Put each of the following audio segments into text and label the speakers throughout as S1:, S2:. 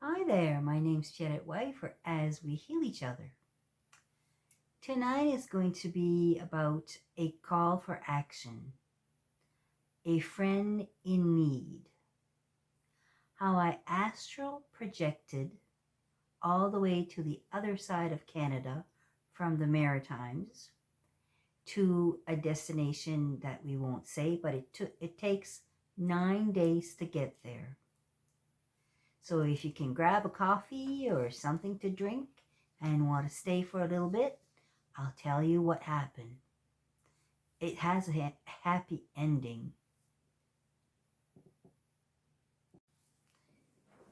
S1: Hi there, my name's Janet White for As We Heal Each Other. Tonight is going to be about a call for action, a friend in need, how I astral projected all the way to the other side of Canada from the Maritimes to a destination that we won't say, but it takes 9 days to get there. So if you can grab a coffee or something to drink and want to stay for a little bit, I'll tell you what happened. It has a happy ending.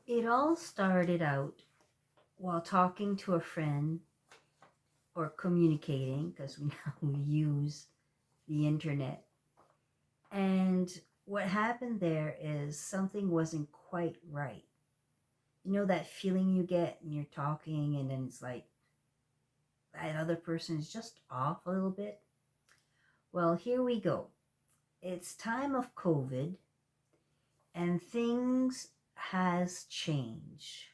S1: It all started out while talking to a friend or communicating, because we use the internet. And what happened there is something wasn't quite right. You know that feeling you get when you're talking and then it's like that other person is just off a little bit? Well, here we go. It's time of COVID and things has changed.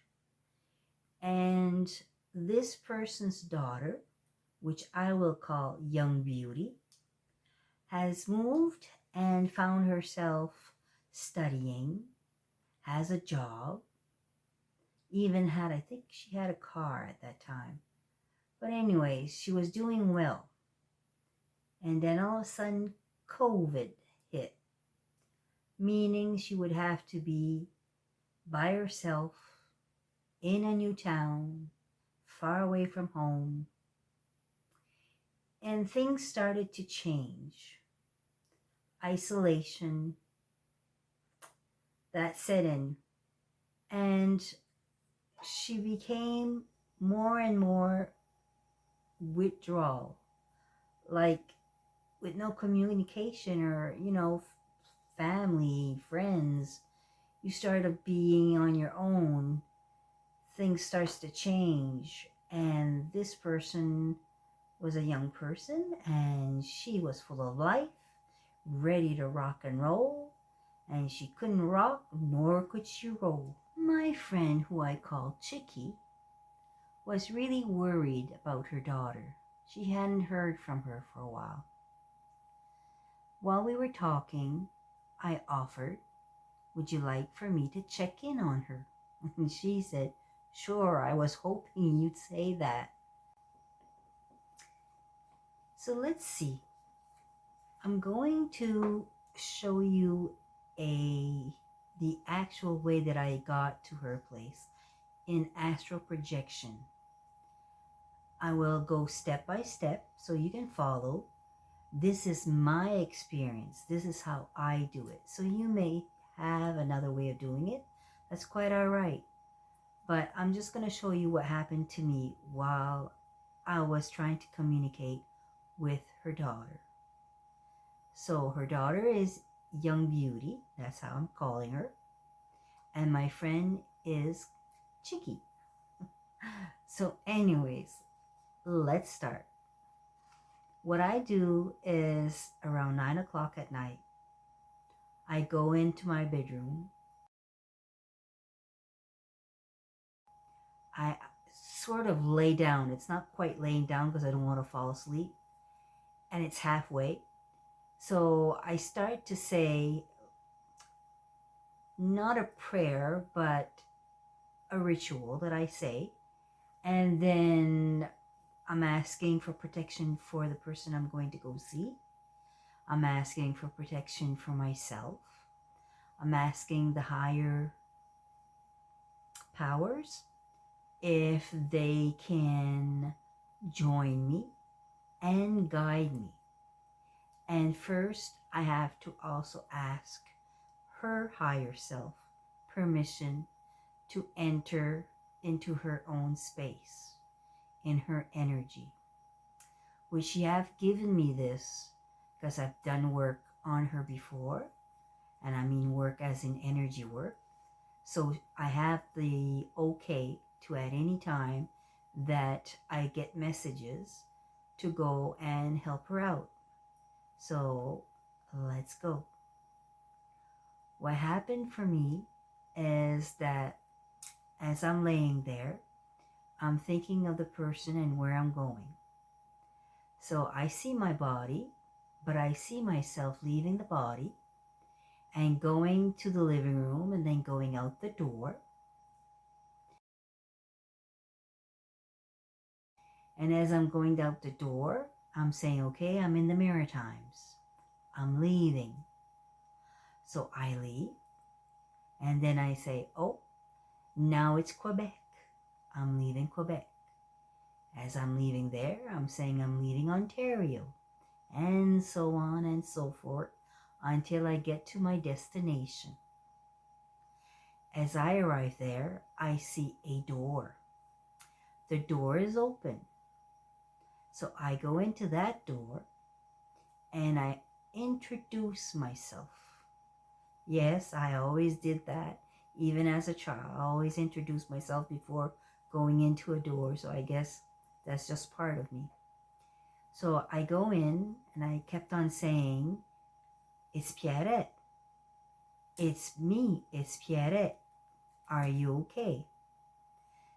S1: And this person's daughter, which I will call Young Beauty, has moved and found herself studying, has a job, even had, I think she had a car at that time. But anyways, she was doing well. And then all of a sudden, COVID hit, meaning she would have to be by herself in a new town, far away from home. And things started to change. Isolation, that set in. And she became more and more withdrawal, like with no communication or, family, friends. You started being on your own. Things starts to change. And this person was a young person and she was full of life, ready to rock and roll, and she couldn't rock nor could she roll. My friend, who I call Chicky, was really worried about her daughter. She hadn't heard from her for a while. While we were talking, I offered, "Would you like for me to check in on her?" And she said, "Sure, I was hoping you'd say that." So let's see. I'm going to show you the actual way that I got to her place in Astral Projection. I will go step by step so you can follow. This is my experience. This is how I do it. So you may have another way of doing it. That's quite all right. But I'm just going to show you what happened to me while I was trying to communicate with her daughter. So her daughter is Young Beauty. That's how I'm calling her. And my friend is Chicky. So anyways, let's start. What I do is around 9 o'clock at night, I go into my bedroom. I sort of lay down. It's not quite laying down because I don't want to fall asleep. And it's halfway. So I start to say, not a prayer, but a ritual that I say. And then I'm asking for protection for the person I'm going to go see. I'm asking for protection for myself. I'm asking the higher powers if they can join me and guide me. And first, I have to also ask her higher self permission to enter into her own space, in her energy, which she have given me this because I've done work on her before, and I mean work as in energy work. So I have the okay to at any time that I get messages to go and help her out. So let's go. What happened for me is that as I'm laying there, I'm thinking of the person and where I'm going. So I see my body, but I see myself leaving the body and going to the living room and then going out the door. And as I'm going out the door, I'm saying, okay, I'm in the Maritimes. I'm leaving. So I leave. And then I say, oh, now it's Quebec. I'm leaving Quebec. As I'm leaving there, I'm saying I'm leaving Ontario. And so on and so forth until I get to my destination. As I arrive there, I see a door. The door is open. So I go into that door and I introduce myself. Yes, I always did that. Even as a child, I always introduced myself before going into a door. So I guess that's just part of me. So I go in and I kept on saying, it's Pierrette. It's me. It's Pierrette. Are you okay?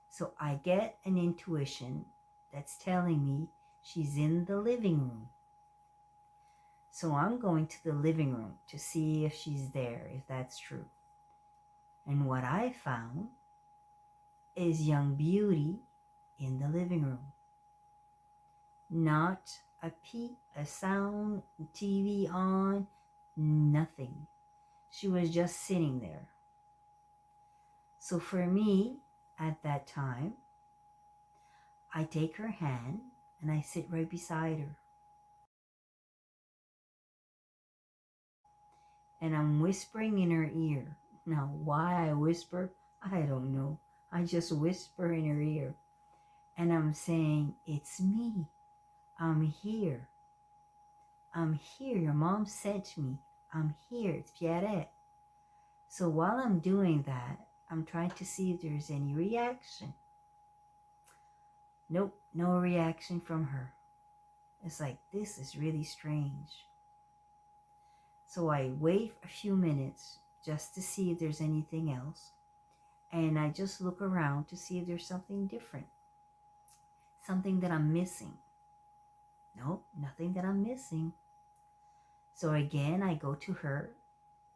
S1: So I get an intuition that's telling me she's in the living room. So I'm going to the living room to see if she's there, if that's true. And what I found is young Beauty in the living room. Not a peep, a sound, TV on, nothing. She was just sitting there. So for me, at that time, I take her hand and I sit right beside her. And I'm whispering in her ear. Now, why I whisper, I don't know. I just whisper in her ear. And I'm saying, it's me. I'm here. I'm here. Your mom sent me. I'm here. It's Pierrette. So while I'm doing that, I'm trying to see if there's any reaction. Nope, no reaction from her. It's like, this is really strange. So I wait a few minutes just to see if there's anything else. And I just look around to see if there's something different. Something that I'm missing. Nope, nothing that I'm missing. So again, I go to her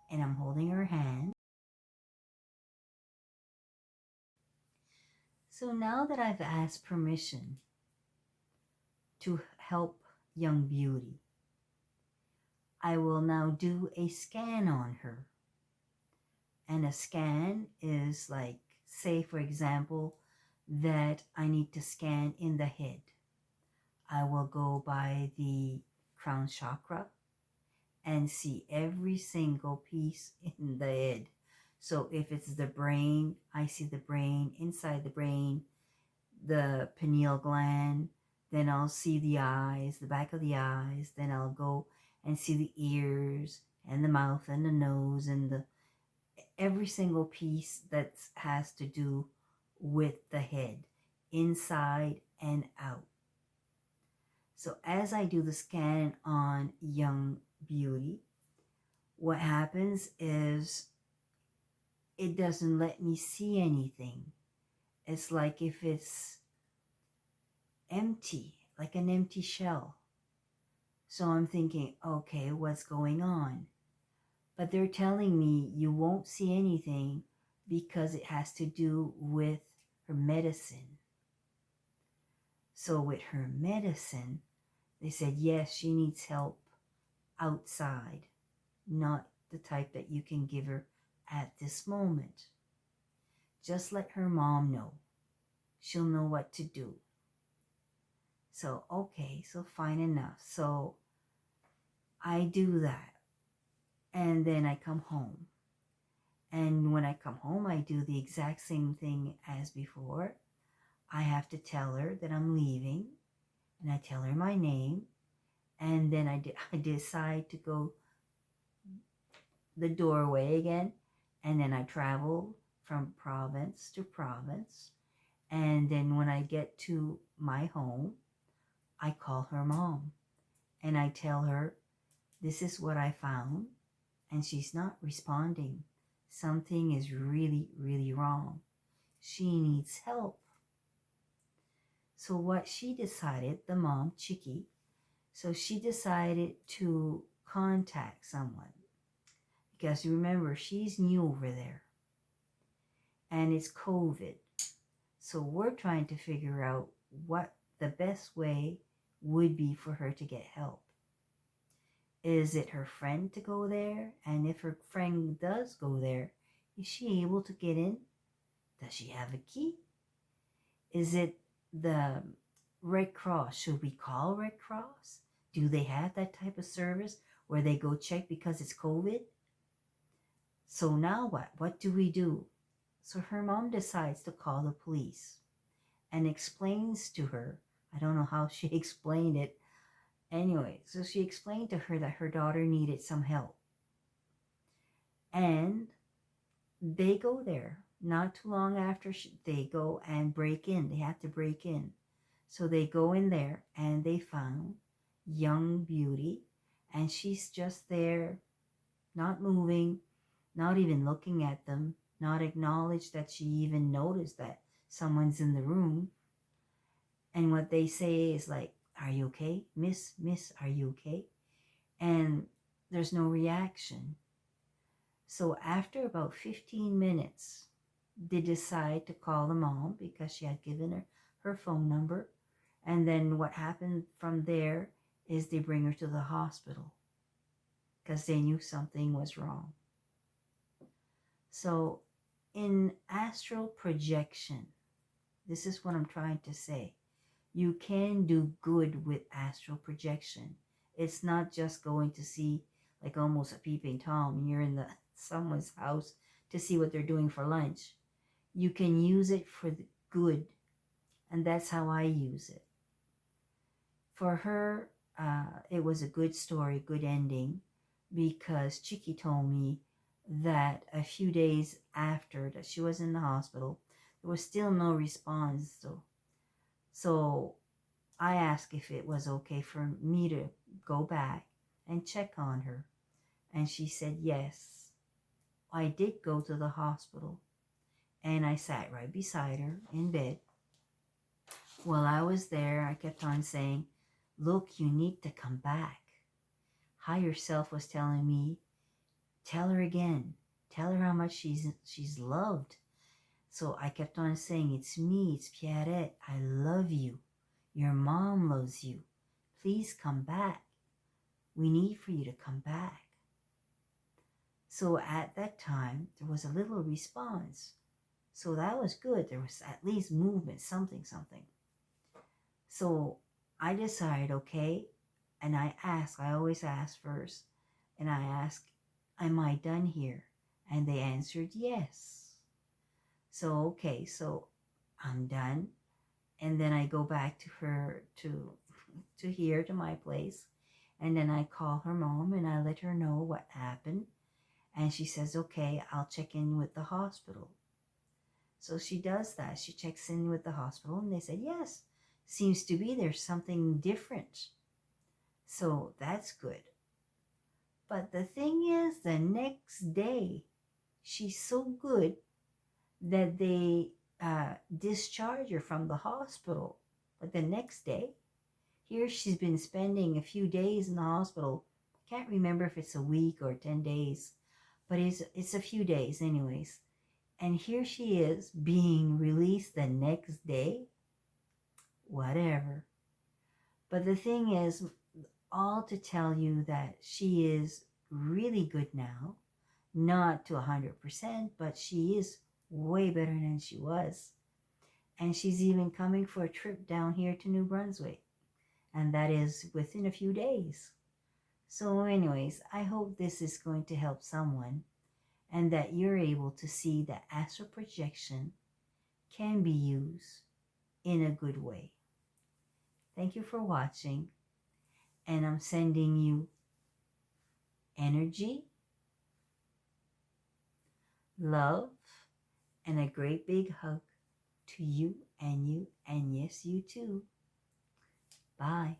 S1: and I'm holding her hand. So now that I've asked permission to help young Beauty, I will now do a scan on her. And a scan is like, say for example, that I need to scan in the head. I will go by the crown chakra and see every single piece in the head. So if it's the brain, I see the brain, inside the brain, the pineal gland, then I'll see the eyes, the back of the eyes, then I'll go and see the ears and the mouth and the nose and the every single piece that has to do with the head, inside and out. So as I do the scan on young Beauty, what happens is it doesn't let me see anything. It's like if it's empty, like an empty shell. So I'm thinking, okay, what's going on? But they're telling me you won't see anything because it has to do with her medicine. So with her medicine, they said, yes, she needs help outside, not the type that you can give her at this moment. Just let her mom know. She'll know what to do. So, okay, so fine enough. So I do that. And then I come home. And when I come home, I do the exact same thing as before. I have to tell her that I'm leaving. And I tell her my name. And then I decide to go the doorway again. And then I travel from province to province. And then when I get to my home, I call her mom. And I tell her, this is what I found. And she's not responding. Something is really, really wrong. she needs help. So what she decided, the mom, Chicky, so she decided to contact someone. Because remember, she's new over there. And it's COVID. So we're trying to figure out what the best way would be for her to get help. Is it her friend to go there? And if her friend does go there, is she able to get in? Does she have a key? Is it the Red Cross? Should we call Red Cross? Do they have that type of service where they go check because it's COVID? So now what? What do we do? So her mom decides to call the police and explains to her, I don't know how she explained it. Anyway, so she explained to her that her daughter needed some help. And they go there. Not too long after they go and break in. They have to break in. So they go in there and they found young Beauty. And she's just there, not moving, not even looking at them, not acknowledged that she even noticed that someone's in the room. And what they say is like, are you okay? Miss, are you okay? And there's no reaction. So after about 15 minutes, they decide to call the mom because she had given her phone number. And then what happened from there is they bring her to the hospital because they knew something was wrong. So in astral projection, this is what I'm trying to say. You can do good with astral projection. It's not just going to see like almost a peeping Tom and you're in someone's house to see what they're doing for lunch. You can use it for the good. And that's how I use it. For her, it was a good story, good ending, because Chicky told me that a few days after that she was in the hospital, there was still no response. So I asked if it was okay for me to go back and check on her. And she said yes. I did go to the hospital and I sat right beside her in bed. While I was there, I kept on saying, look, you need to come back. Higher self was telling me, tell her again. Tell her how much she's loved. So I kept on saying, it's me, it's Pierrette. I love you. Your mom loves you. Please come back. We need for you to come back. So at that time, there was a little response. So that was good. There was at least movement, something. So I decided, okay, and I always ask first, and I ask, am I done here? And they answered yes. So, okay, so I'm done. And then I go back to her, to here, to my place. And then I call her mom and I let her know what happened. And she says, okay, I'll check in with the hospital. So she does that. She checks in with the hospital and they said, yes, seems to be there's something different. So that's good. But the thing is, the next day, she's so good that they discharge her from the hospital. But the next day, here she's been spending a few days in the hospital. Can't remember if it's a week or 10 days, but it's a few days anyways. And here she is being released the next day. Whatever. But the thing is, all to tell you that she is really good now. Not to 100%, but she is way better than she was. And she's even coming for a trip down here to New Brunswick. And that is within a few days. So anyways, I hope this is going to help someone and that you're able to see that astral projection can be used in a good way. Thank you for watching. And I'm sending you energy, love, and a great big hug to you, and yes, you too. Bye.